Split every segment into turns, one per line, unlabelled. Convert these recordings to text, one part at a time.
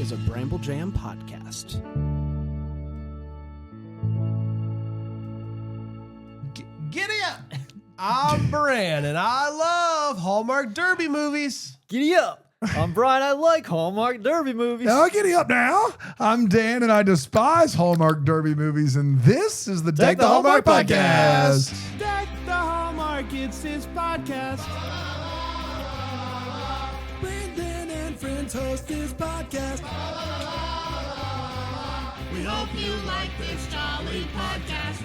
is a Bramble Jam podcast.
Giddy up! I'm Bran, and I love Hallmark Derby movies.
Giddy up! I'm Brian. I like Hallmark Derby movies.
Now, giddy up now. I'm Dan, and I despise Hallmark Derby movies, and this is the Deck the Hallmark podcast.
Deck the Hallmark, it's his podcast.
Brandon and friends host this podcast. We hope you like this jolly podcast.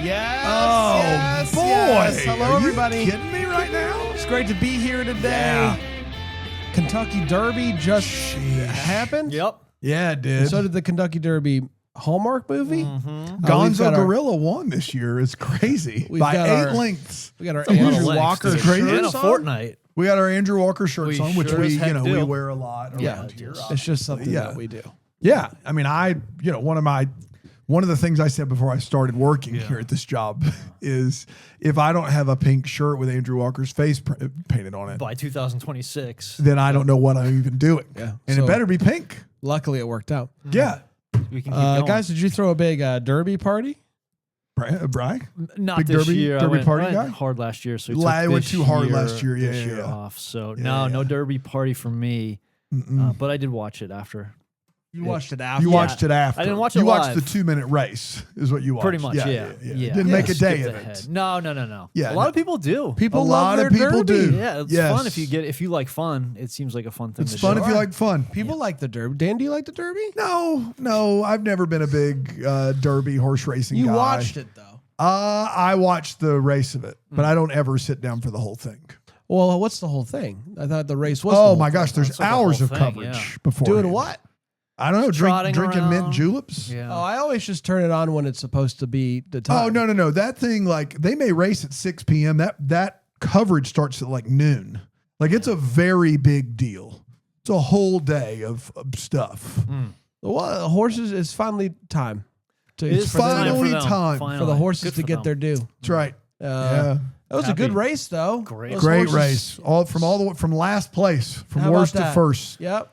Yes.
Boy.
Yes. Hello,
Are you
everybody.
kidding me right now?
It's great to be here today.
Yeah.
Kentucky Derby just happened.
Yep.
Yeah, it did.
And so did the Kentucky Derby Hallmark movie.
Gonzo Gorilla won this year. It's crazy.
We've
By
got
8
our-
lengths.
We got our
A lot of
Andrew
lengths,
Walker
dude.
crazy.
And a
shirts on.
fortnight.
We got our Andrew Walker shirts
We
on, which
sure
we,
as heck
we
do.
wear a lot
Yeah,
around here.
it's just something
Yeah.
that we do.
Yeah, I mean, one of the things I said before I started working here at this job is if I don't have a pink shirt with Andrew Walker's face painted on it,
By 2026,
then I don't know what I'm even doing.
Yeah.
And
So-
it better be pink.
Luckily, it worked out.
Yeah.
we can keep going.
Guys, did you throw a big Derby party?
Bri?
Not
big
this
Derby-
year.
Derby
I
party
went
guy?
hard last year, so
I went too hard last year. Yeah,
this
yeah,
year
yeah.
off. So
Yeah,
no
yeah.
Derby party for me.
Mm-mm.
But I did watch it after.
You watched it after.
You watched it after.
I didn't watch it
You watched
live.
the 2-minute race is what you watched.
Pretty much, yeah.
Didn't make a day
Skipped
of
ahead.
it.
No.
Yeah,
a lot
no.
of people do.
People
A
love
lot
their
of people
Derby.
do.
Yeah, it's
Yes.
fun if you like fun. It seems like a fun thing.
It's
to
fun
do.
if you like fun.
People like the Derby. Dan, do you like the Derby?
No, I've never been a big Derby horse racing
You
guy.
watched it, though.
I watched the race of it, but I don't ever sit down for the whole thing.
Well, what's the whole thing? I thought the race was the
Oh
whole
my
thing.
gosh, there's
It's like a
hours
whole
of
thing,
coverage
yeah.
before.
Doing what?
I don't know.
Trotting
Drinking mint
around.
juleps.
Yeah.
Oh, I always just turn it on when it's supposed to be the time.
Oh no. That thing, like, they may race at 6 p.m. That coverage starts at like noon. Like, it's a very big deal. It's a whole day of stuff.
Well, horses, it's finally time.
It is
for, them-
finally
them.
time
for the
Finally.
horses
Good
to
for
get
them.
their due.
That's right.
That was a good
Happy.
race, though.
Great.
Those
Great
horses-
race. All the way from last place, from
How about
worst to
that?
first.
Yep.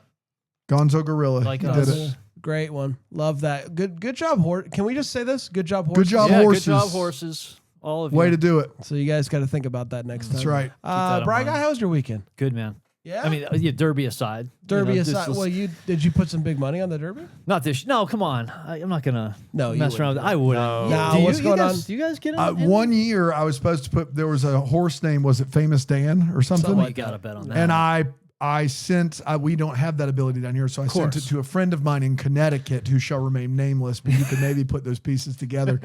Gonzo Gorilla.
Like
He
us.
did it.
Great one. Love that. Good job, horse. Can we just say this? Good job, horses.
Good job,
Yeah,
horses.
good job, horses. All of you.
Way to do it.
So you guys got to think about that next time.
That's right.
that in
Brian,
mind.
how was your weekend?
Good, man.
Yeah.
I mean, Derby aside.
Derby
this
aside.
was-
Well, did you put some big money on the Derby?
not this. No, come on. I'm not gonna
No, you
mess around.
wouldn't.
I wouldn't.
No,
Do you-
what's
you
going
guys-
on?
Do you guys get in?
One year I was supposed to put, there was a horse name, was it Famous Dan or something?
Something you gotta bet on that.
And I sent, we don't have that ability down here, so I sent it to a friend of mine in Connecticut who shall remain nameless, but you could maybe put those pieces together.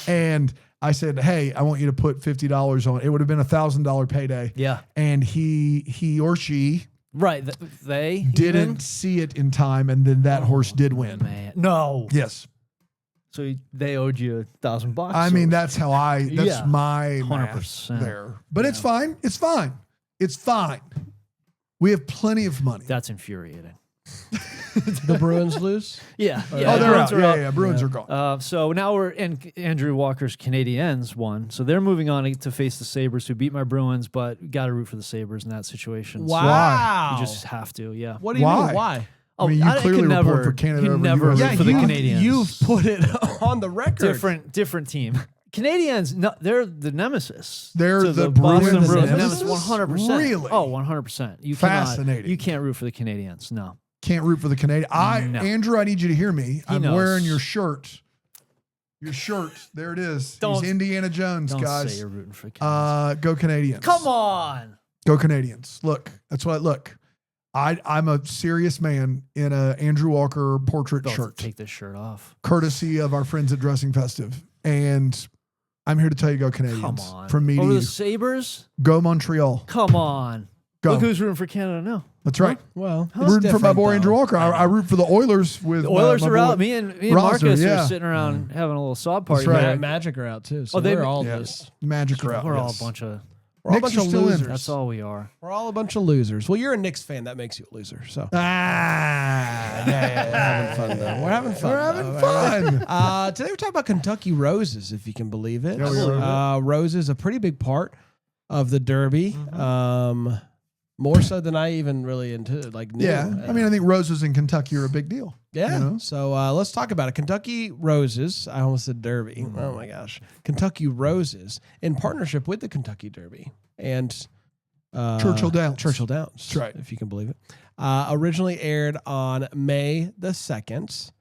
And I said, hey, I want you to put $50 on it. It would have been $1,000 payday.
Yeah.
And he or she
Right. They
didn't
even?
see it in time, and then that horse did win.
Man. No.
Yes.
So they owed you $1,000.
I mean, that's how that's
Yeah.
my
100%.
math there. But it's fine. It's fine. It's fine. We have plenty of money.
That's infuriating.
The Bruins lose?
Yeah.
Oh,
Yeah.
they're out.
Bruins are
Yeah. Bruins are gone.
So now we're in Andrew Walker's Canadiens won. So they're moving on to face the Sabres, who beat my Bruins, but got to root for the Sabres in that situation. So
Wow.
you just have to, yeah.
What do you
Why?
mean? Why?
I mean, you clearly
can
report
never,
for Canada
can
over
never
US.
root for the Canadiens.
You've put it on the record.
different team. Canadians, no, they're the nemesis.
They're
to
the
Boston
Bruins
Bruins.
nemesis?
100%.
Really?
Oh, 100%. You
Fascinating.
You can't root for the Canadians. No.
Can't root for the Canadian.
No.
Andrew, I need you to hear me. I'm
knows.
wearing your shirt. Your shirt. There it is.
Don't-
He's Indiana Jones,
Don't
guys.
say you're rooting for the Canadians.
Go Canadians.
Come on.
Go Canadians. Look, that's what I look. I'm a serious man in a Andrew Walker portrait
Don't
shirt,
take this shirt off.
courtesy of our friends at Dressing Festive. And I'm here to tell you, go Canadians.
Come on.
From me to
Over
you.
the Sabres?
Go Montreal.
Come on.
Go.
Look who's rooting for Canada now.
That's right.
Well,
I'm rooting for my boy Andrew Walker. I root for the Oilers with
The Oilers
my
are
boy.
out. Me and
Rosser,
Marcus
yeah.
are sitting around having a little sob party.
That's right.
Yeah,
here.
Magic are out too. So
Oh, they-
we're all
Yeah.
just
Magic are out.
We're all
yes.
a bunch of.
we're all a
Knicks
bunch
are
of
still in.
losers.
That's all we are.
We're all a bunch of losers. Well, you're a Knicks fan. That makes you a loser. So
Yeah.
we're having fun though. We're having fun.
We're having
though.
fun.
Today we're talking about Kentucky roses, if you can believe it.
Yeah, we are.
Roses, a pretty big part of the Derby. More so than I even really knew.
Yeah. I mean, I think roses in Kentucky are a big deal.
Yeah.
You know?
So let's talk about it. Kentucky Roses. I almost said Derby. Oh my gosh. Kentucky Roses in partnership with the Kentucky Derby and
Churchill Downs.
Churchill Downs.
That's right.
If you can believe it. Originally aired on May the 2nd.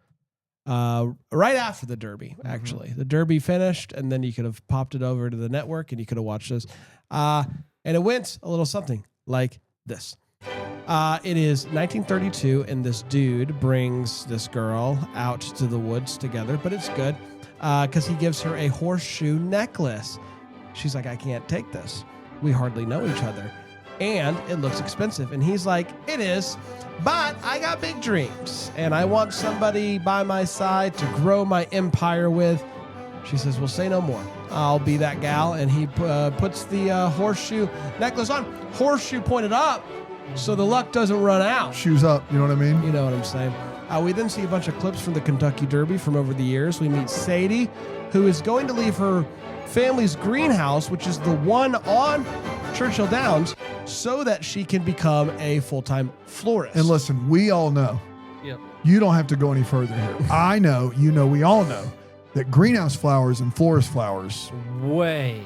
Right after the Derby, actually. The Derby finished, and then you could have popped it over to the network, and you could have watched this. And it went a little something like this. It is 1932, and this dude brings this girl out to the woods together, but it's good because he gives her a horseshoe necklace. She's like, I can't take this. We hardly know each other. And it looks expensive. And he's like, it is, but I got big dreams, and I want somebody by my side to grow my empire with. She says, well, say no more. I'll be that gal. And he puts the horseshoe necklace on. Horseshoe pointed up so the luck doesn't run out.
Shoes up, you know what I mean?
You know what I'm saying. We then see a bunch of clips from the Kentucky Derby from over the years. We meet Sadie, who is going to leave her family's greenhouse, which is the one on Churchill Downs, so that she can become a full-time florist.
And listen, we all know.
Yep.
You don't have to go any further here. I know, you know, we all know that greenhouse flowers and florist flowers,
Way.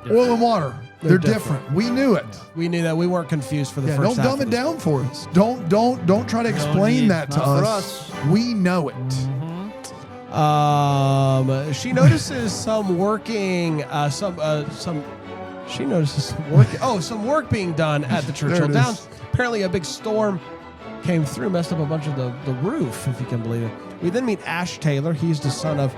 oil and water, they're
different.
different. We knew it.
We knew that. We weren't confused for the
Yeah,
first
don't
half
dumb
of
it
this.
down for us. Don't try to explain
need.
that to
Not for
us.
us.
We know it.
She notices some working, she notices some work. Oh, some work being done at the Churchill
it is.
Downs. Apparently a big storm came through, messed up a bunch of the roof, if you can believe it. We then meet Ash Taylor. He's the son of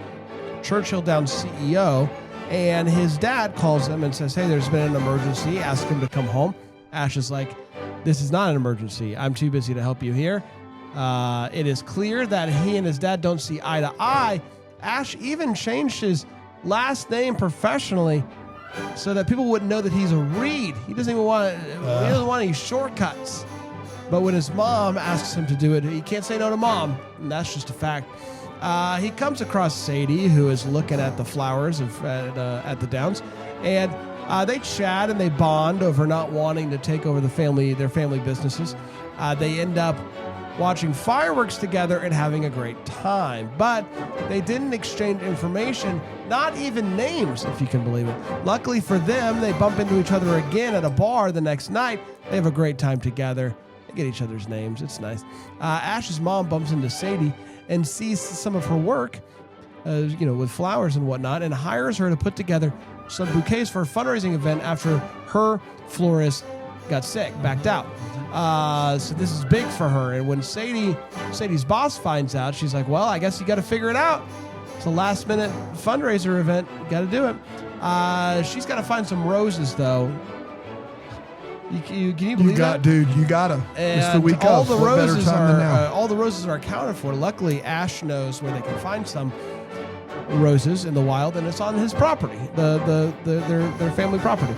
Churchill Downs CEO, and his dad calls him and says, hey, there's been an emergency. Ask him to come home. Ash is like, this is not an emergency. I'm too busy to help you here. It is clear that he and his dad don't see eye to eye. Ash even changed his last name professionally so that people wouldn't know that he's a Reed. He doesn't even want he doesn't want any shortcuts. But when his mom asks him to do it, he can't say no to mom, and that's just a fact. He comes across Sadie, who is looking at the flowers at the Downs, and they chat and they bond over not wanting to take over their family businesses. They end up watching fireworks together and having a great time. But they didn't exchange information, not even names, if you can believe it. Luckily for them, they bump into each other again at a bar the next night. They have a great time together. They get each other's names. It's nice. Ash's mom bumps into Sadie and sees some of her work, with flowers and whatnot, and hires her to put together some bouquets for a fundraising event after her florist got sick, backed out. So this is big for her. And when Sadie's boss finds out, she's like, well, I guess you got to figure it out. It's a last minute fundraiser event. You got to do it. She's got to find some roses though. Can you believe that?
Dude, you gotta. It's the week
all
of.
the
What better
roses
time than now?
all the roses are accounted for. Luckily, Ash knows where they can find some roses in the wild, and it's on his property, their family property.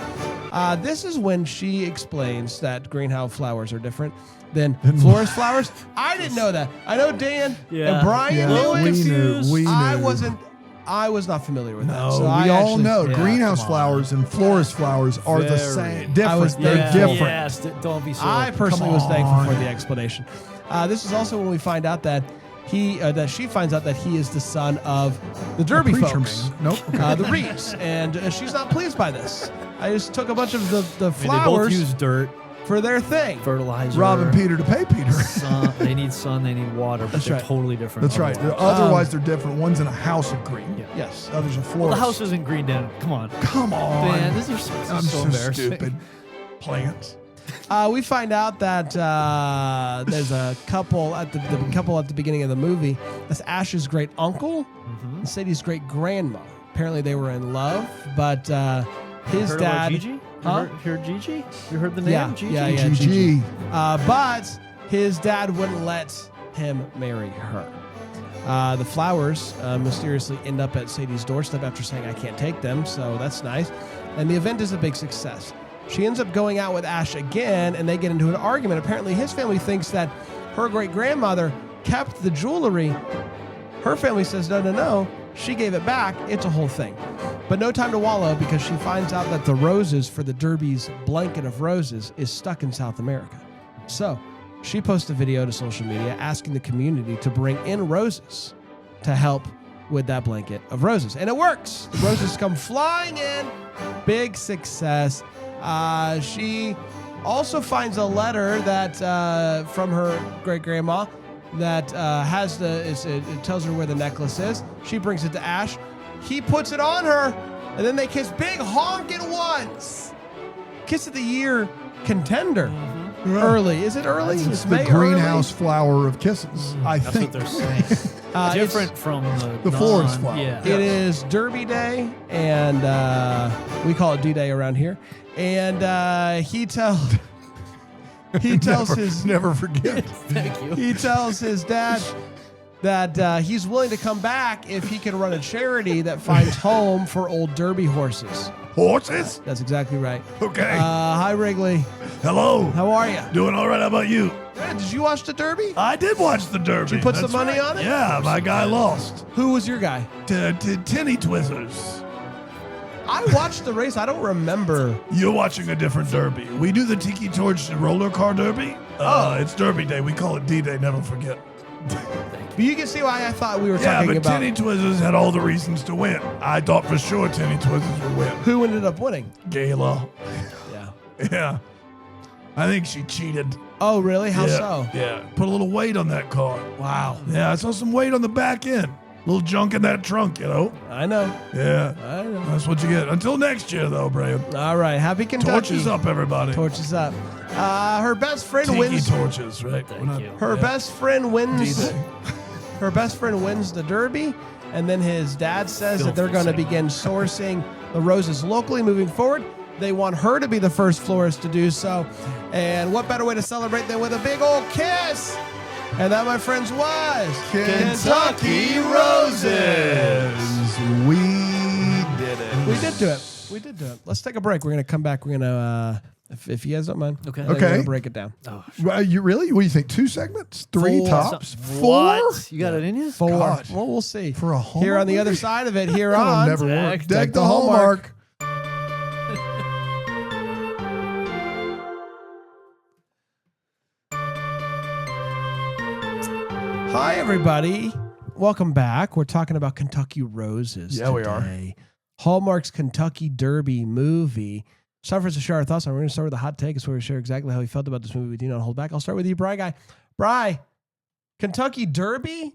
This is when she explains that greenhouse flowers are different than florist flowers. I didn't know that. I know Dan and Brian knew it.
We knew.
I was not familiar with that.
No,
So
we all know
yeah,
greenhouse
come on.
flowers and florist flowers are the
Very.
same. Different.
was-
They're
yeah,
different.
Yes, don't be so.
I personally
Come
was thankful
on.
for the explanation. This is also when we find out that she finds out that he is the son of the Derby
Preacher
folks,
man. Nope. Okay.
the Reeds, and she's not pleased by this. I just took a bunch of the
They both
flowers
use dirt,
for their thing.
fertilizer.
Robbing Peter to pay Peter.
Sun, they need sun, they need water, but
That's
they're
right.
totally different.
That's right.
otherwise.
Otherwise, they're different. One's in a house of green.
Yeah.
Yes.
The other's a
Well,
florist.
the house isn't green, Dan. Come on.
Come on.
Man, this is
I'm
so embarrassing.
stupid. Plants.
We find out that there's a couple at the beginning of the movie. That's Ash's great uncle and Sadie's great grandma. Apparently, they were in love, but his
Heard about
dad.
Gigi?
Huh?
You heard Gigi? You heard the name?
Yeah,
Gigi?
yeah.
GG.
But his dad wouldn't let him marry her. The flowers mysteriously end up at Sadie's doorstep after saying, I can't take them, so that's nice. And the event is a big success. She ends up going out with Ash again, and they get into an argument. Apparently, his family thinks that her great-grandmother kept the jewelry. Her family says, no, she gave it back. It's a whole thing. But no time to wallow because she finds out that the roses for the Derby's blanket of roses is stuck in South America. So she posts a video to social media asking the community to bring in roses to help with that blanket of roses. And it works. The roses come flying in. Big success. She also finds a letter that from her great-grandma that it tells her where the necklace is. She brings it to Ash. He puts it on her, and then they kiss big honking once. Kiss of the year contender. Early. Is it early?
It's
May
the greenhouse
early?
flower of kisses, I
That's
think.
what they're saying. Different from the
florist flower.
Yeah.
It is Derby Day, and we call it D-Day around here. And he tells his
Never forget.
Thank you.
he tells his dad that he's willing to come back if he can run a charity that finds home for old Derby horses.
Horses?
That's exactly right.
Okay.
Hi, Wrigley.
Hello.
How are you?
Doing all right. How about you?
Did you watch the Derby?
I did watch the Derby.
Did you put some money on it?
Yeah, my guy lost.
Who was your guy?
Tinny Twizzlers.
I watched the race. I don't remember.
You're watching a different Derby. We do the Tiki Torch roller car Derby. It's Derby Day. We call it D-Day. Never forget.
But you can see why I thought we were
Yeah,
talking
but
about
Tinny Twizzlers had all the reasons to win. I thought for sure Tinny Twizzlers would win.
who ended up winning.
Gayla.
Yeah.
Yeah. I think she cheated.
Oh, really? How
yeah.
so?
Yeah. Put a little weight on that car.
Wow.
Yeah, I saw some weight on the back end. Little junk in that trunk, you know?
I know.
Yeah.
I know.
That's what you get. Until next year, though, Brian.
All right. Happy Kentucky.
Torches up, everybody.
Torches up. Her best friend
Tiki
wins.
torches, right?
Thank you.
Her best friend wins.
D-Day.
Her best friend wins the Derby, and then his dad says that they're going to begin sourcing the roses locally moving forward. They want her to be the first florist to do so. And what better way to celebrate than with a big old kiss? And that, my friends, was
Kentucky Roses. We did it.
We did do it. We did do it. Let's take a break. We're going to come back. We're going to, if you guys don't mind,
Okay.
we're going to break it down.
Oh,
Well, you really? What do you think? 2 segments? 3
4.
tops? 4?
What? You got it in you?
4.
God.
Well, we'll see.
For a Hallmark
Here on the
movie?
other side of it, here
That'll
on
never work.
Deck the Hallmark. Hi, everybody. Welcome back. We're talking about Kentucky Roses.
Yeah, we
today. Hallmark's Kentucky Derby movie. It's time for us to share our thoughts on. We're going to start with a hot take. It's where we share exactly how we felt about this movie with you. Not hold back. I'll start with you, Bry Guy. Bry, Kentucky Derby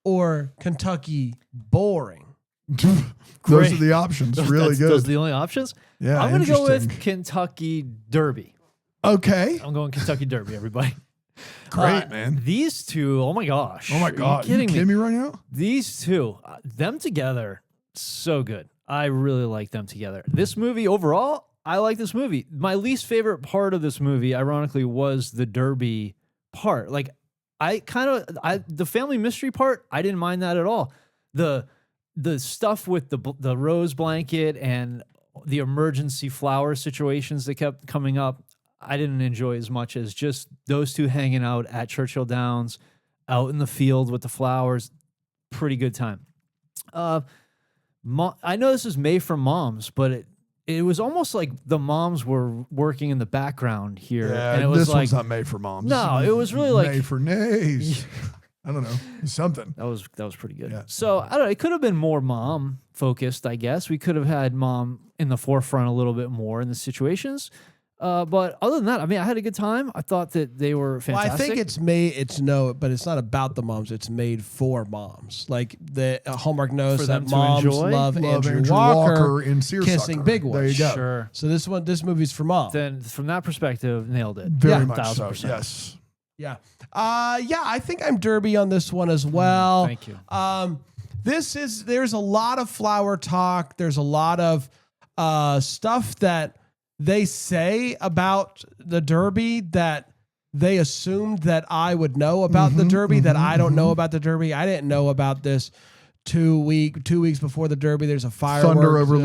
or Kentucky boring?
Those
Great.
are the options. Really good.
Those are the only options?
Yeah,
I'm going to go with
interesting.
Kentucky Derby.
Okay.
I'm going Kentucky Derby, everybody.
Great, man.
These two, oh my gosh.
Oh, my
Are
God.
you kidding me?
me right now?
These two, them together, so good. I really like them together. This movie overall, I like this movie. My least favorite part of this movie, ironically, was the Derby part. Like, the family mystery part, I didn't mind that at all. The stuff with the rose blanket and the emergency flower situations that kept coming up, I didn't enjoy as much as just those two hanging out at Churchill Downs, out in the field with the flowers. Pretty good time. I know this is made for moms, but it was almost like the moms were working in the background here.
Yeah,
and it was
this
like,
one's not made for moms.
No, it was really like
made for nays. I don't know. Something.
that was pretty good.
Yeah.
So I don't know. It could have been more mom focused, I guess. We could have had mom in the forefront a little bit more in the situations. But other than that, I mean, I had a good time. I thought that they were fantastic.
Well, I think but it's not about the moms. It's made for moms. Like the Hallmark knows
For
that
them to
moms
enjoy?
love Andrew
Andrew
Walker
in Seersucker.
kissing big ones.
There you go.
Sure.
So this movie's for mom.
Then from that perspective, nailed it.
Very
Yeah.
much so.
1000%.
Yes.
Yeah. I think I'm Derby on this one as well.
Thank you.
There's a lot of flower talk. There's a lot of stuff that they say about the Derby that they assumed that I would know about the Derby that I don't know about the Derby. I didn't know about this 2 weeks before the Derby. There's a fireworks.
Thunder over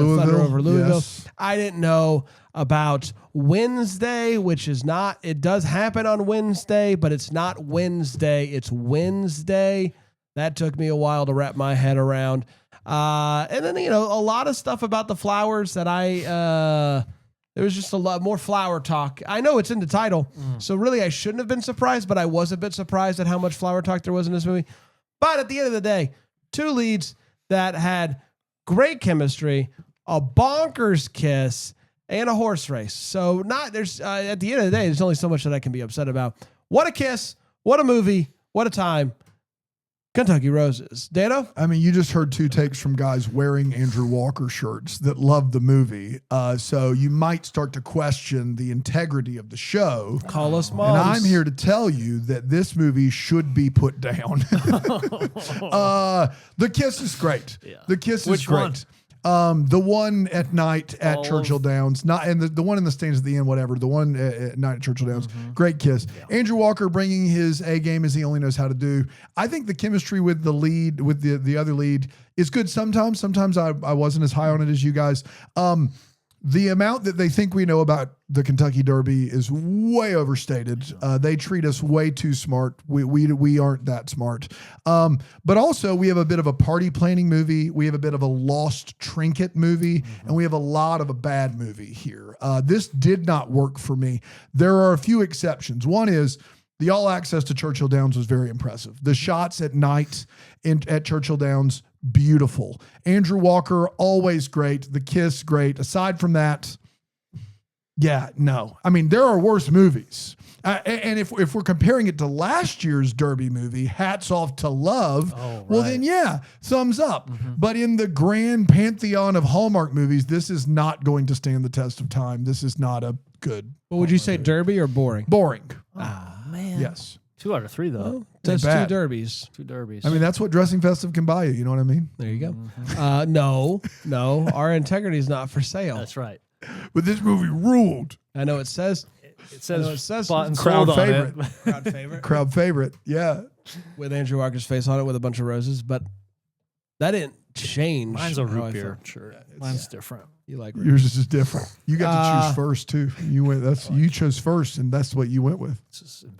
Louisville. Yes.
I didn't know about Wednesday, which is not, it does happen on Wednesday, but it's not Wednesday. It's Wednesday. That took me a while to wrap my head around. And then, a lot of stuff about the flowers that there was just a lot more flower talk. I know it's in the title, so really I shouldn't have been surprised, but I was a bit surprised at how much flower talk there was in this movie. But at the end of the day, 2 leads that had great chemistry, a bonkers kiss, and a horse race. So at the end of the day, there's only so much that I can be upset about. What a kiss, what a movie, what a time. Kentucky Roses. Dano?
I mean, you just heard 2 takes from guys wearing Andrew Walker shirts that love the movie. So you might start to question the integrity of the show.
Call us moms.
And I'm here to tell you that this movie should be put down. The kiss is great. Yeah. The kiss is great. One? The one at night at Churchill Downs, the one in the stands at the end, whatever. The one at night at Churchill Downs, great kiss. Yeah. Andrew Walker bringing his A game as he only knows how to do. I think the chemistry with the lead, with the other lead, is good sometimes. Sometimes I wasn't as high on it as you guys. The amount that they think we know about the Kentucky Derby is way overstated. They treat us way too smart. We aren't that smart. But also we have a bit of a party planning movie. We have a bit of a lost trinket movie, and we have a lot of a bad movie here. This did not work for me. There are a few exceptions. One is the all access to Churchill Downs was very impressive. The shots at night at Churchill Downs, beautiful. Andrew Walker, always great. The kiss, great. Aside from that, no. I mean, there are worse movies. And if we're comparing it to last year's Derby movie, Hats Off to Love, well then, thumbs up. But in the grand pantheon of Hallmark movies, this is not going to stand the test of time. This is not a good.
What would you say, Derby or boring?
Boring.
Man.
Yes.
2 out of 3 though.
Well, that's 2 derbies.
2 derbies.
I mean, that's what Dressing Festive can buy you. You know what I mean?
There you go. No, our integrity is not for sale.
That's right.
But this movie ruled.
I know it says.
It says
bought and
crowd
sold favorite.
On it. Crowd favorite.
Crowd favorite. Yeah.
With Andrew Walker's face on it with a bunch of roses, but that didn't change.
Mine's a root beer shirt. Mine's different.
You like
yours is just different. You got to choose first too. You chose first, and that's what you went with.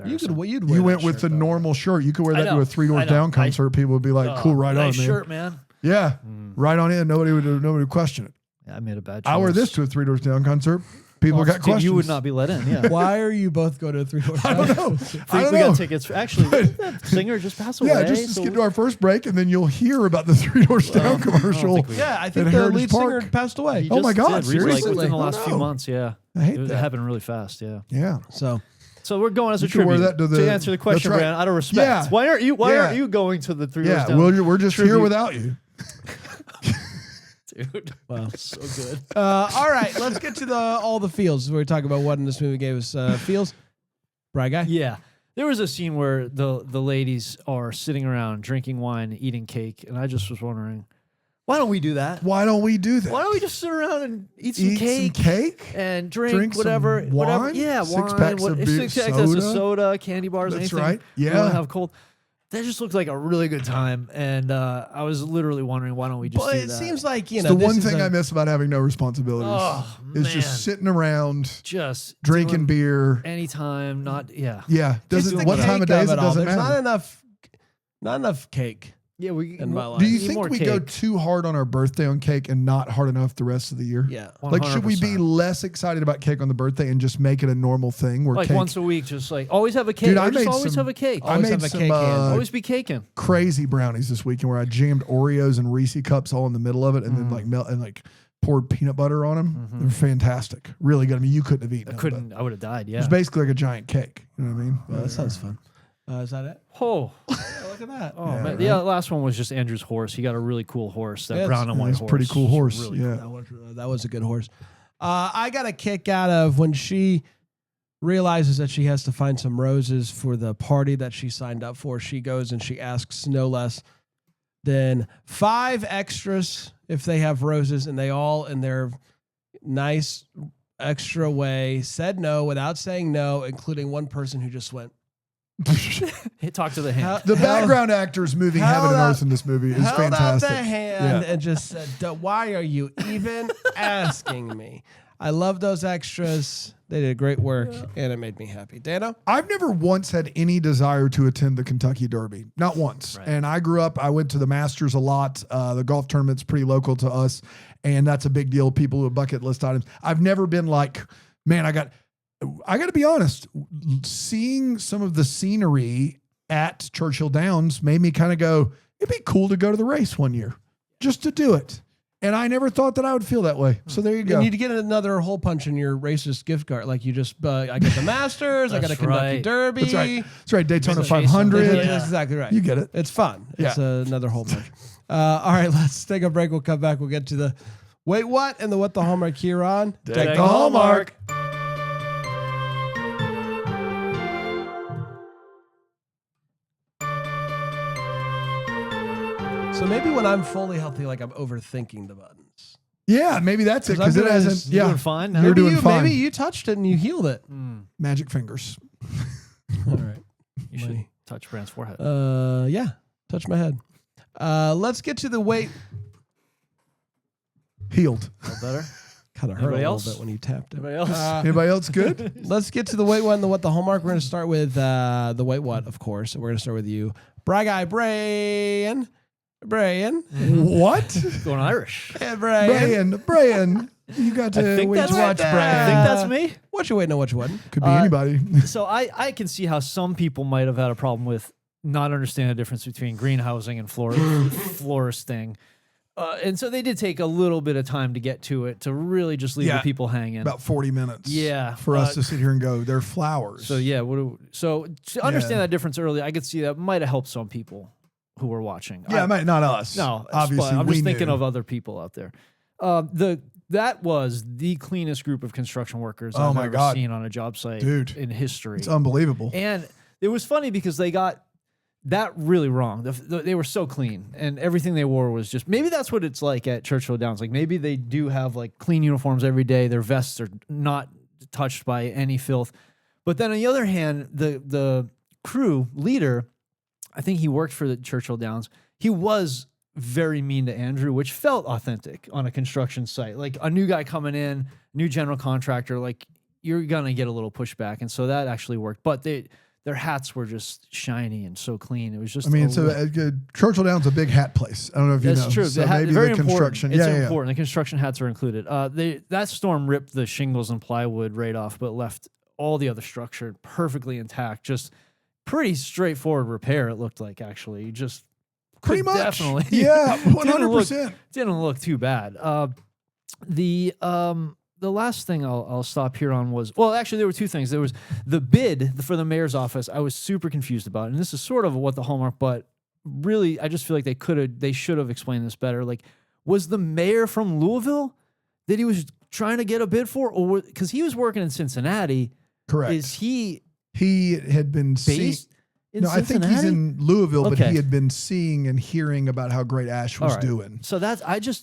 You went with the normal shirt. You could wear that to a 3 Doors Down concert. People would be like, "Cool, right on, man."
Shirt, man.
Yeah, right on in. Nobody would question it.
Yeah, I made a bad choice.
I wear this to a 3 Doors Down concert. People got questions.
You would not be let in. Yeah.
Why are you both going to a 3 Doors Down?
I don't know.
We got tickets. Actually, that singer just passed away.
Yeah, just get to our first break, and then you'll hear about the 3 Doors Down commercial.
I think the lead singer passed away.
Oh my God! Seriously,
like within the last few months. Yeah,
I hate that.
It happened really fast. Yeah.
Yeah.
So we're going as a tribute to answer the question, Brand, out of respect. Yeah. Why aren't you going to the 3 Doors Down?
Yeah, we're just here without you.
Dude, wow, so good.
All right, let's get to all the feels. We're talking about what in this movie gave us feels. Bright guy?
Yeah. There was a scene where the ladies are sitting around drinking wine, eating cake, and I just was wondering, why don't we do that?
Why don't we do that?
Why don't we just sit around and eat some cake and drink
whatever,
some wine? Yeah,
six packs
of soda, candy bars,
That's
anything.
right. Yeah,
we want to have cold. That just looked like a really good time, and I was literally wondering, why don't we just do that?
It seems like,
the one thing I miss about having no responsibilities is just sitting around,
just
drinking beer
anytime. What
time of day is it? Doesn't matter.
Not enough cake.
Yeah,
in my life.
Do you think we go too hard on our birthday on cake and not hard enough the rest of the year?
Yeah.
100%.
Like, should we be less excited about cake on the birthday and just make it a normal thing? Where
like
cake,
once a week, just like always have a cake.
Dude,
always have a cake.
I made some
always be caking.
Crazy brownies this weekend where I jammed Oreos and Reese cups all in the middle of it, and then like poured peanut butter on them. They're fantastic, really good. I mean, you couldn't have eaten.
I would have died. Yeah.
It was basically like a giant cake. You know what I mean?
Well, that sounds fun. Is that it?
Oh,
look at that.
Oh, man. The last one was just Andrew's horse. He got a really cool horse, that brown and white horse.
Pretty cool horse.
Really
cool.
That was a good horse. I got a kick out of when she realizes that she has to find some roses for the party that she signed up for. She goes and she asks no less than 5 extras if they have roses, and they all, in their nice extra way, said no without saying no, including one person who just went,
talk to the hand.
The background actors moving heaven and earth in this movie is fantastic.
Held out the hand and just said, "Why are you even asking me?" I love those extras. They did great work, and it made me happy. Dano?
I've never once had any desire to attend the Kentucky Derby. Not once.
Right.
And I grew up, I went to the Masters a lot. The golf tournament's pretty local to us, and that's a big deal. People who have bucket list items. I've never been like, man, I got to be honest, seeing some of the scenery at Churchill Downs made me kind of go, it'd be cool to go to the race one year just to do it. And I never thought that I would feel that way. So there you go.
You need to get another hole punch in your racist gift card. Like you just, I got the Masters, I got a Kentucky
right.
Derby.
That's right. That's right. Daytona
Chase them.
500.
Yeah.
That's exactly right.
You get it.
It's fun. It's
Yeah.
another hole punch. All right, let's take a break. We'll come back. We'll get to the wait what and the what the Hallmark here on
Deck the Hallmark.
So maybe when I'm fully healthy, like I'm overthinking the buttons.
Yeah, maybe that's it. Because it hasn't.
You're
Yeah.
doing fine now?
You're doing fine.
Maybe you touched it and you healed it.
Magic fingers.
All right.
You should touch Brand's forehead.
Yeah. Touch my head. Let's get to the wait.
Healed.
A little better.
Kind of hurt
Anybody
a
else?
little bit when you tapped it.
Anybody else?
Anybody else good?
Let's get to the wait what and the what the Hallmark. We're going to start with the wait what, of course. We're going to start with you. Bry guy, Brian.
What?
Going Irish.
Hey, Brian.
Brian, you got to
think
wait
that's
to watch
right. I
Brian.
think that's me.
What you waiting on? What you wasn't?
Could be anybody.
So I can see how some people might have had a problem with not understanding the difference between greenhousing and florist thing. And so they did take a little bit of time to get to it, to really just leave the people hanging.
About 40 minutes.
Yeah.
For us to sit here and go, they're flowers.
So yeah, so to understand that difference early, I could see that might have helped some people who were watching.
Yeah, not us.
No, it's
obviously.
fine. I'm just thinking
knew.
of other people out there. That was the cleanest group of construction workers
Oh
I've
my
ever
God.
seen on a job site
Dude.
in history.
It's unbelievable.
And it was funny because they got that really wrong. They were so clean, and everything they wore was just, maybe that's what it's like at Churchill Downs. Like maybe they do have like clean uniforms every day. Their vests are not touched by any filth. But then on the other hand, the crew leader, I think he worked for the Churchill Downs. He was very mean to Andrew, which felt authentic on a construction site. Like a new guy coming in, new general contractor, like you're going to get a little pushback. And so that actually worked. But their hats were just shiny and so clean. It was just,
I mean, Churchill Downs a big hat place. I don't know if you know.
that's true.
So
The hat,
maybe
very
the construction.
important. It's important. The construction hats are included. That storm ripped the shingles and plywood right off, but left all the other structure perfectly intact. Just pretty straightforward repair. It looked like, actually, just
Pretty much.
definitely.
Yeah, 100%.
Didn't look too bad. The last thing I'll stop here on was, well, actually there were two things. There was the bid for the mayor's office. I was super confused about, and this is sort of what the Hallmark, but really I just feel like they should have explained this better. Like, was the mayor from Louisville that he was trying to get a bid for, or because he was working in Cincinnati?
Correct.
Is he
had been
based in
No, I think
Cincinnati?
he's in Louisville, but
Okay.
he had been seeing and hearing about how great Ash was
All right.
doing.
So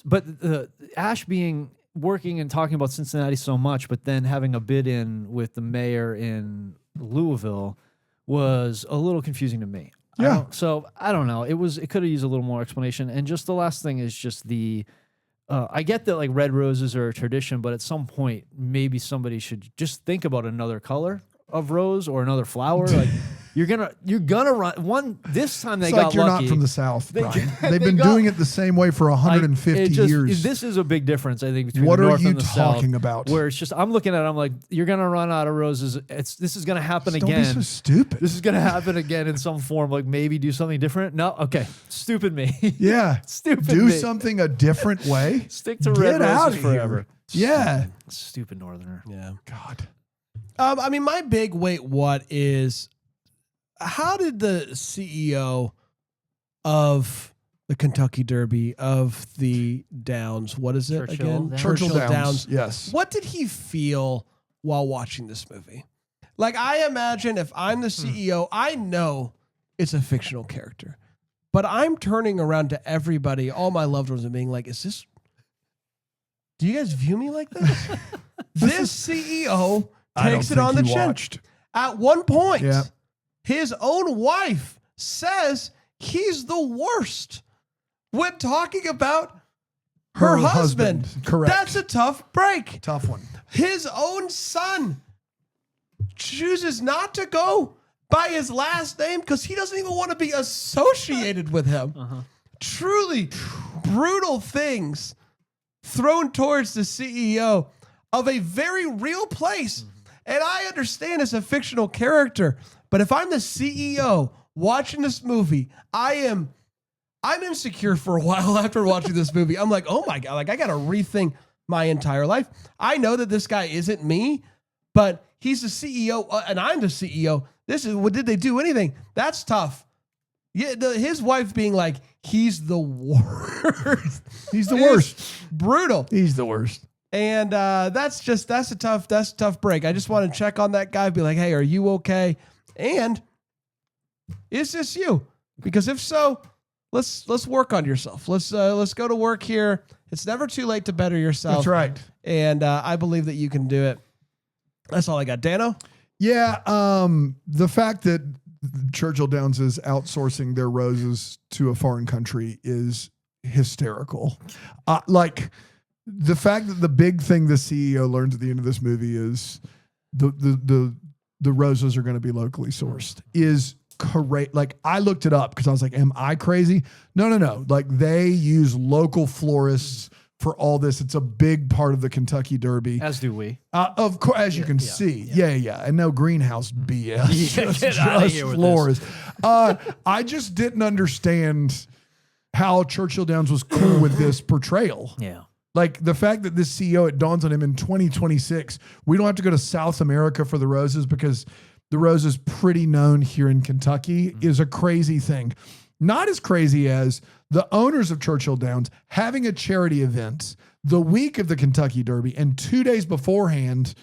but the Ash being working and talking about Cincinnati so much, but then having a bid in with the mayor in Louisville was a little confusing to me.
Yeah.
I don't know. It could have used a little more explanation. And just the last thing is just I get that like red roses are a tradition, but at some point maybe somebody should just think about another color of rose or another flower. Like you're gonna run one this time. They
It's
got
like you're
lucky.
not from the South, Brian. They've
they
been
got-
doing it the same way for 150 years.
This is a big difference, I think, between
What
the
are
North
you
and the South.
talking about?
Where it's just, I'm looking at it, I'm like, you're gonna run out of roses. This is gonna happen
Don't
again.
be so stupid.
This is gonna happen again in some form. Like maybe do something different. No, okay, stupid me.
Yeah.
Stupid
Do
me.
something a different way.
Stick to red
Get out
roses
of here.
forever.
Yeah.
Stupid Northerner.
Yeah.
God.
I mean, my big wait what is, how did the CEO of the Kentucky Derby, of the Downs, what is it
Churchill
again?
Downs.
Churchill Downs. Yes.
What did he feel while watching this movie? Like, I imagine if I'm the CEO, I know it's a fictional character, but I'm turning around to everybody, all my loved ones, and being like, do you guys view me like this? This CEO
I don't
takes it
think
on the
he
chin.
watched.
At one point,
Yeah.
his own wife says he's the worst when talking about her husband.
Correct.
That's a tough break.
Tough one.
His own son chooses not to go by his last name because he doesn't even want to be associated with him. Truly brutal things thrown towards the CEO of a very real place. And I understand it's a fictional character, but if I'm the CEO watching this movie, I'm insecure for a while after watching this movie. I'm like, oh my God, like I got to rethink my entire life. I know that this guy isn't me, but he's the CEO and I'm the CEO. Did they do anything? That's tough. Yeah, his wife being like, he's the worst.
He's the worst.
Brutal.
He's the worst.
And that's a tough break. I just want to check on that guy, be like, hey, are you okay? And is this you? Because if so, let's work on yourself. Let's go to work here. It's never too late to better yourself.
That's right.
And I believe that you can do it. That's all I got. Dano?
Yeah. The fact that Churchill Downs is outsourcing their roses to a foreign country is hysterical. Like the fact that the big thing the CEO learns at the end of this movie is the roses are going to be locally sourced is correct. Like I looked it up because I was like, am I crazy? No. Like they use local florists for all this. It's a big part of the Kentucky Derby.
As do we.
Of course, as you can see. Yeah. And no greenhouse BS.
Get out of here with
florist. I just didn't understand how Churchill Downs was cool with this portrayal.
Yeah.
Like the fact that this CEO, it dawns on him in 2026, we don't have to go to South America for the roses because the rose is pretty known here in Kentucky is a crazy thing. Not as crazy as the owners of Churchill Downs having a charity event the week of the Kentucky Derby and 2 days beforehand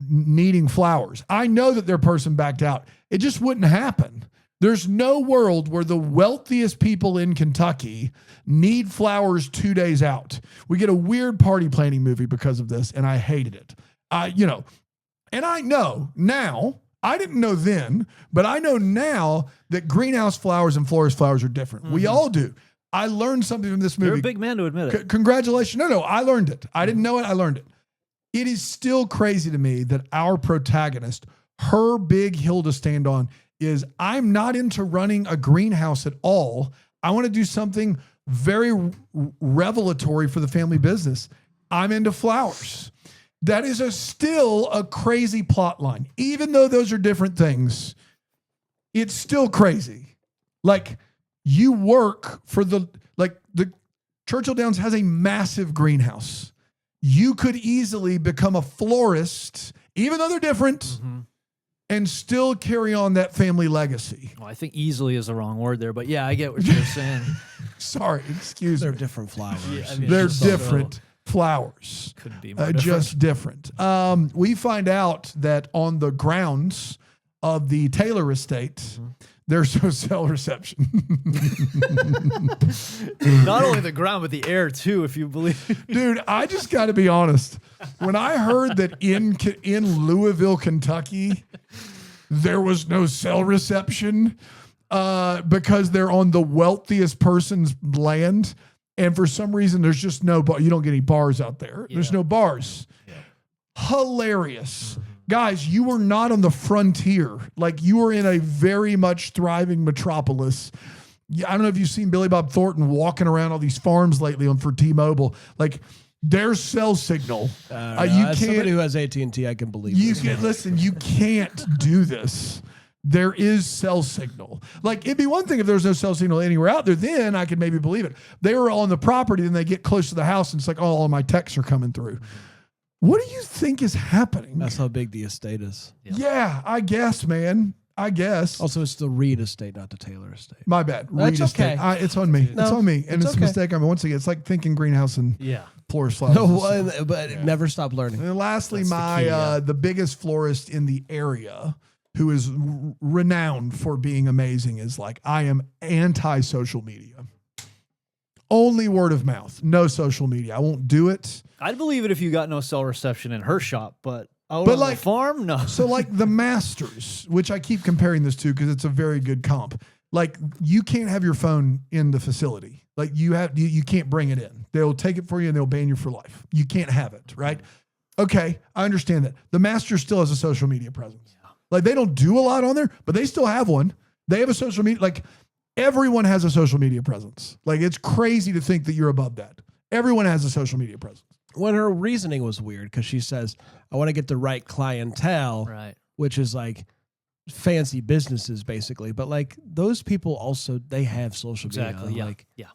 needing flowers. I know that their person backed out. It just wouldn't happen. There's no world where the wealthiest people in Kentucky need flowers 2 days out. We get a weird party planning movie because of this, and I hated it. And I know now, I didn't know then, but I know now that greenhouse flowers and florist flowers are different. We all do. I learned something from this movie.
You're a big man to admit it.
Congratulations. No, I learned it. I didn't know it. I learned it. It is still crazy to me that our protagonist, her big hill to stand on is I'm not into running a greenhouse at all. I want to do something very revelatory for the family business. I'm into flowers. That is still a crazy plot line. Even though those are different things, it's still crazy. Like you work for the Churchill Downs has a massive greenhouse. You could easily become a florist, even though they're different, and still carry on that family legacy.
Well, I think easily is the wrong word there, but yeah, I get what you're saying.
Sorry, excuse me.
They're different flowers.
Yeah, I mean,
They're
it's just
different flowers.
Couldn't be more
Just different. We find out that on the grounds of the Taylor estate, there's no cell reception.
Not only the ground, but the air too, if you believe.
Dude, I just got to be honest. When I heard that in Louisville, Kentucky, there was no cell reception because they're on the wealthiest person's land, and for some reason there's just no bar. You don't get any bars out there. There's no bars. Hilarious. Guys, you were not on the frontier. Like you were in a very much thriving metropolis. I don't know if you've seen Billy Bob Thornton walking around all these farms lately for T-Mobile. Like there's cell signal. You
As somebody who has AT&T, I can believe
you
this.
can listen. You can't do this. There is cell signal. Like it'd be one thing if there was no cell signal anywhere out there. Then I could maybe believe it. They were all on the property, and they get close to the house, and it's like, oh, all my texts are coming through. What do you think is happening?
That's how big the estate is.
Yeah, I guess, man. I guess.
Also, it's the Reed estate, not the Taylor estate.
My bad.
That's
Reed estate.
okay.
It's on me.
No,
it's on me. And it's
okay.
a mistake. I mean, once again, it's like thinking greenhouse and florist flowers.
No, but never stop learning.
And then lastly,
That's
the biggest florist in the area, who is renowned for being amazing, is like, I am anti-social media. Only word of mouth. No social media. I won't do it.
I'd believe it if you got no cell reception in her shop, but on the farm, no.
So like the Masters, which I keep comparing this to because it's a very good comp. Like you can't have your phone in the facility. Like you can't bring it in. They'll take it for you and they'll ban you for life. You can't have it, right? Okay, I understand that. The Masters still has a social media presence. Like they don't do a lot on there, but they still have one. They have a social media. Like everyone has a social media presence. Like it's crazy to think that you're above that. Everyone has a social media presence.
When her reasoning was weird because she says, I want to get the right clientele,
Right.
which is like fancy businesses basically. But like those people also, they have social
Exactly.
media.
Yeah.
Like
Yeah.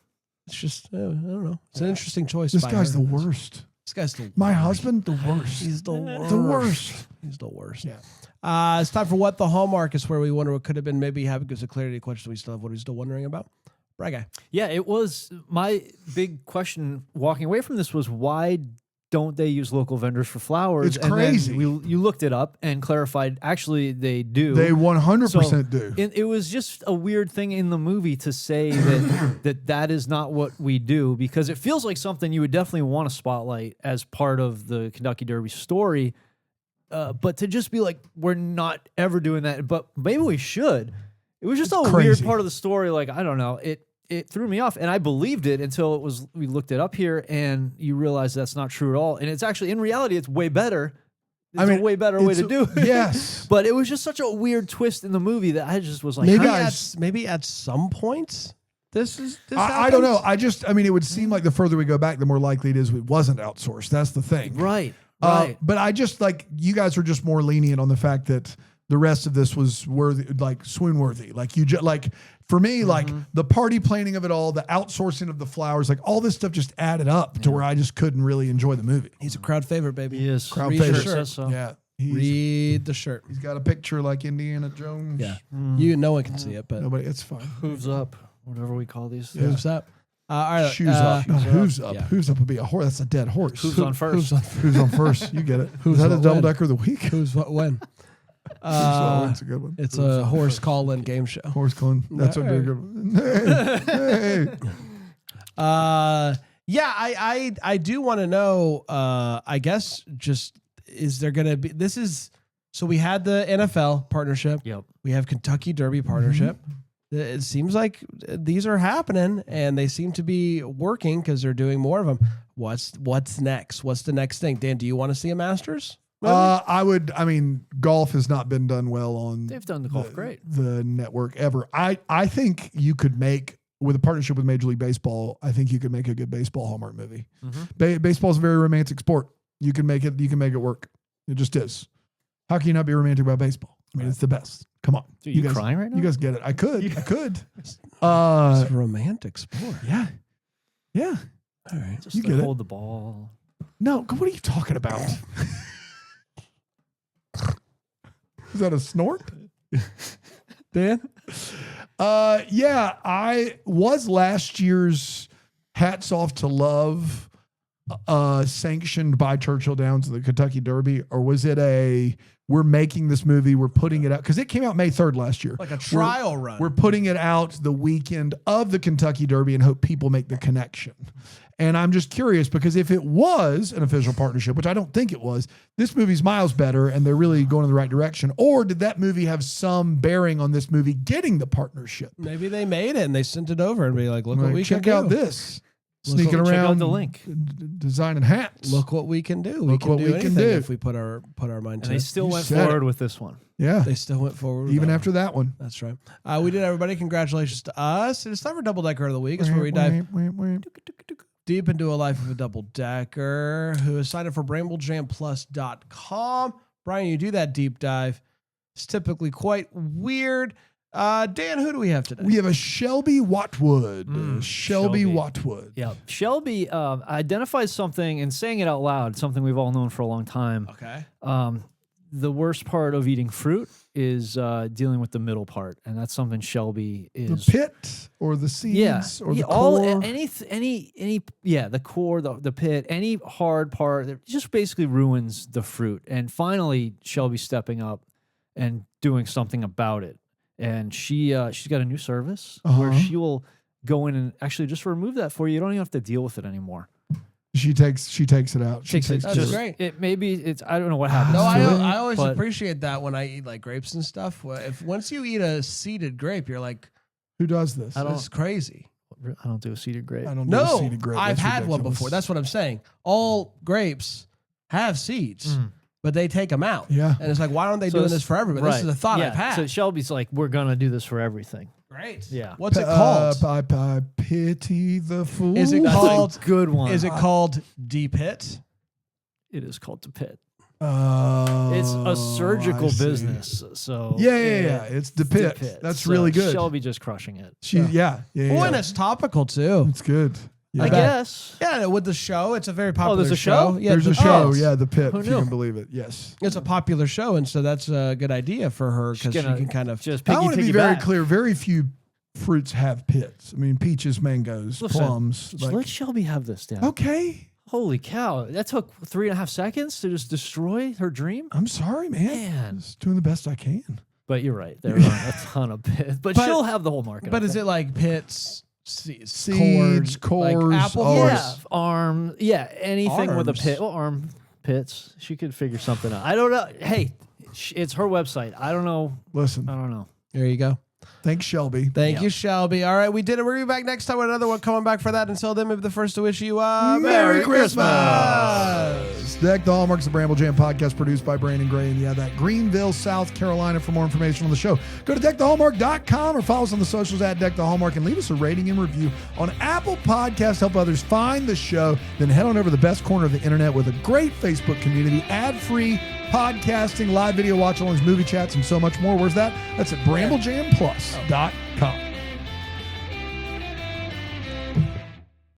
it's just, I don't know. It's an interesting choice.
This
by
guy's
her.
the worst.
This guy's the
My
worst.
husband, the worst.
He's the worst.
The worst.
He's the worst.
Yeah.
It's time for What the Hallmark is, where we wonder what could have been. Maybe have gives a clarity question we still have. What are we still wondering about? Brad guy.
Yeah, it was my big question walking away from this was why don't they use local vendors for flowers?
It's
and
crazy.
Then you looked it up and clarified. Actually, they do.
They 100%
So,
do.
It was just a weird thing in the movie to say that is not what we do, because it feels like something you would definitely want to spotlight as part of the Kentucky Derby story. But to just be like, we're not ever doing that, but maybe we should. It was just a weird
crazy.
part of the story. Like, I don't know. It threw me off, and I believed it until we looked it up here, and you realize that's not true at all. And it's actually, in reality, it's way better. It's a way better way to do it.
Yes.
But it was just such a weird twist in the movie that I just was like,
Maybe at some point this
I don't know.
happens?
I mean, it would seem like the further we go back, the more likely it is it wasn't outsourced. That's the thing.
right. Right.
But I just like, you guys are just more lenient on the fact that the rest of this was worthy, like swoon worthy. Like you just like, for me, like the party planning of it all, the outsourcing of the flowers, like all this stuff just added up to where I just couldn't really enjoy the movie.
He's a crowd favorite, baby.
He is.
Crowd
Read
favorite.
the shirt.
So.
Yeah.
Read the shirt.
He's got a picture like Indiana Jones.
Yeah. No one can see it, but
Nobody, it's fine.
Hooves up, whatever we call these.
Yeah.
hooves up. All right.
Shoes up. No, hooves up.
Yeah.
Hooves up would be a horse. That's a dead horse.
Hooves on first.
Who's on first? You get it.
Who's
Is that a
on
double
when?
decker of the week?
Who's what when?
That's a good one.
It's a horse call-in game show.
Horse calling. That's a good one. Hey, hey.
Yeah, I do want to know. I guess just is there going to be? So we had the NFL partnership.
Yep.
We have Kentucky Derby partnership. It seems like these are happening, and they seem to be working because they're doing more of them. What's next? What's the next thing? Dan, do you want to see a Masters?
I mean, golf has not been done well on.
They've done the golf great.
The network ever. I think you could make, with a partnership with Major League Baseball, I think you could make a good baseball Hallmark movie. Baseball is a very romantic sport. You can make it. You can make it work. It just is. How can you not be romantic about baseball? I mean, it's the best. Come on.
Dude, you
guys,
crying right now?
You guys get it. I could.
It's
Uh,
a romantic sport.
yeah. Yeah.
All right.
Just
you
to
get it.
hold the ball.
No, what are you talking about? Is that a snort?
Dan?
Yeah, I was last year's Hats Off to Love sanctioned by Churchill Downs of the Kentucky Derby, or was it we're making this movie, we're putting it out, because it came out May 3rd last year.
Like a trial run.
We're putting it out the weekend of the Kentucky Derby and hope people make the connection. And I'm just curious, because if it was an official partnership, which I don't think it was, this movie's miles better and they're really going in the right direction. Or did that movie have some bearing on this movie getting the partnership?
Maybe they made it and they sent it over and be like, look what we
check
can
out
do.
this.
Look
Sneaking
what-
check out
around
the link.
Designing hats.
Look what we can do. We
Look
can
what
do
we can
anything
do.
if we put our mind
And
to
they
it.
still
You
went
said
forward with this one.
Yeah.
They still went forward. with
Even
that
after
one.
that one.
That's right. We did, everybody. Congratulations to us. It's time for Double Decker of the Week. It's where we dive deep into a life of a double decker who has signed up for BrambleJamPlus.com. Brian, you do that deep dive. It's typically quite weird. Dan, who do we have today?
We have a Shelby Watwood. Shelby
Shelby.
Watwood.
Yeah. Shelby identifies something, and saying it out loud, something we've all known for a long time.
Okay.
The worst part of eating fruit is dealing with the middle part, and that's something Shelby is.
The pit or the seeds or the core.
The core, the pit, any hard part that just basically ruins the fruit. And finally, Shelby's stepping up and doing something about it. And she's got a new service where she will go in and actually just remove that for you. You don't even have to deal with it anymore.
She takes it out. She takes
That's
it.
great.
I don't know what happens.
No,
to it,
I always
but
appreciate that when I eat like grapes and stuff. If once you eat a seeded grape, you're like,
Who does this?
that's crazy.
I don't do a seeded grape.
I don't do a
No,
seeded grape.
I've
That's
had one
ridiculous.
before. That's what I'm saying. All grapes have seeds. but they take them out.
Yeah.
And it's like, why aren't they
So
doing
this-
this for everybody?
right.
This is a thought
Yeah,
I've had.
So Shelby's like, we're gonna do this for everything.
Great.
Yeah.
What's it called?
I pity the fool.
Is it
That's
called?
a good one.
Is it called D-Pit?
It is called the pit.
Oh,
It's a surgical
I see.
business. So
Yeah. It's the pit. That's
So
really good.
Shelby just crushing it.
Yeah.
Oh, and it's topical too.
It's good. Yeah.
I guess.
Yeah, with the show, it's a very popular
there's a show?
Yeah,
There's
The
a show.
Pit.
Yeah, the pit.
Who
If you
knew?
can believe it. Yes.
It's a popular show, and so that's a good idea for her because she
gonna
can kind of.
just
I want to be very
piggyback.
clear. Very few fruits have pits. I mean, peaches, mangoes,
Listen,
plums.
Just let Shelby have this down.
Okay.
Holy cow. That took 3.5 seconds to just destroy her dream.
I'm sorry, man.
Man.
Just doing the best I can.
But you're right. There are a ton of pits. But she'll have the whole market.
But
I
is
think.
it like pits,
Seeds, cores,
like apple
oh,
cores?
Yeah, arm. Yeah, anything with a
Arms.
pit. Well, arm pits. She could figure something out. I don't know. Hey, it's her website. I don't know.
Listen,
I don't know.
There you go.
thanks, Shelby.
Thank you, Shelby. All right, we did it. We're going to be back next time with another one. Coming back for that. Until then, maybe the first to wish you a
Merry Christmas. Deck the Hallmark's the Bramble Jam podcast produced by Brandon Gray and that Greenville, South Carolina. For more information on the show, go to deckthehallmark.com or follow us on the socials at Deck the Hallmark and leave us a rating and review on Apple Podcasts. Help others find the show. Then head on over to the best corner of the internet with a great Facebook community, ad-free podcasting, live video watch-alongs, movie chats, and so much more. Where's that? That's at BrambleJamPlus.com.